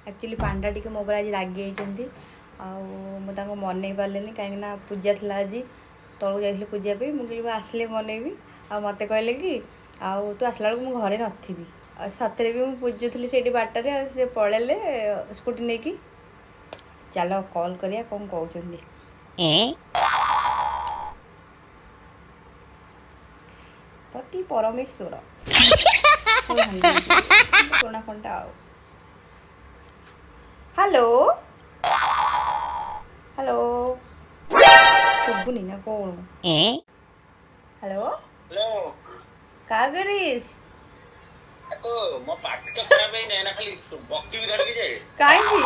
Actually पांडा T मो आज रागी जाइए मुझे मन पारे कहीं पूजा थी आज तौक जाइए पूजा मुझे आसले मनईबी आ मत कहले कि आउ तू आसला बेलू घरे नी सतरे भी मुझे पूजुली से बाटर से पलैले स्कूटी नहीं कि चलो कॉल करिया कौन कहते पति परमेश्वर पुराणा कंटा हेलो हेलो शुभुनी ना कौन हेलो हेलो का करिस मो पार्टी तो खराब है ना खाली बक्की भी धर के जाए काहे की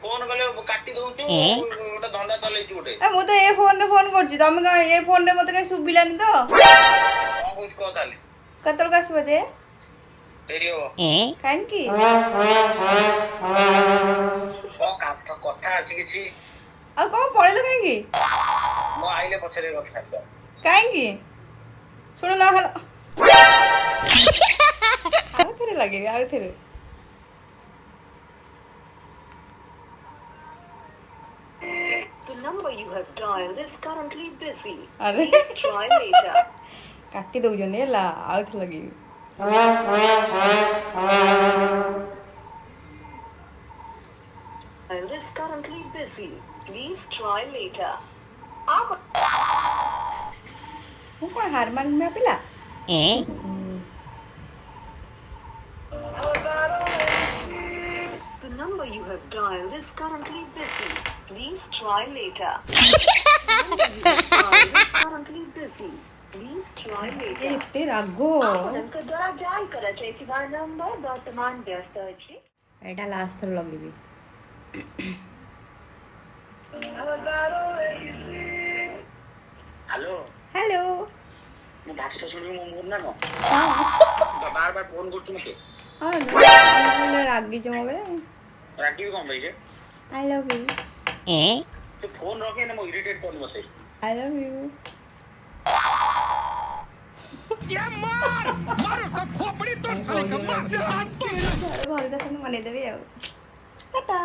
फोन गले काटी दउछु ओटा धंदा चलै छु ओटे ए मु तो ए फोन रे फोन करछि तमे का ए फोन रे मते कहीं सुबिलानी तो हां कुछ को ताले कतल का बजे देरी हो काहे की ओ कथा अछि किछि आ को पळेलो काहे की मो आइले पछरे कथा काहे की सुन ना हलो आ तेरे लगे आ तेरे The number you have dialed is currently busy. अरे Try later. काटी दउ जने ला आउथ लगी Dial is currently busy. Please try later. हूँ कौन हार मान में पिला The number you have dialed is currently busy. Please try later. The number you have dialed is currently busy. Please try later. एते रागो आपनका द्वारा जाल करा जायଥିବା नंबर वर्तमान व्यस्त अछि. एटा लास्ट थर लगीबी हेलो हेलो मो भाषा सुनि मो मुर ना हां बार बार फोन करतु मते हां ना रागी जो मगे रागी कोन भाई जे आई लव यू तो फोन रखे ना मो इरिटेट कर मते आई लव यू ये मार मार का खोपड़ी तोड़ साले का मार दे हाथ तोड़ घर का संग मने देबे टाटा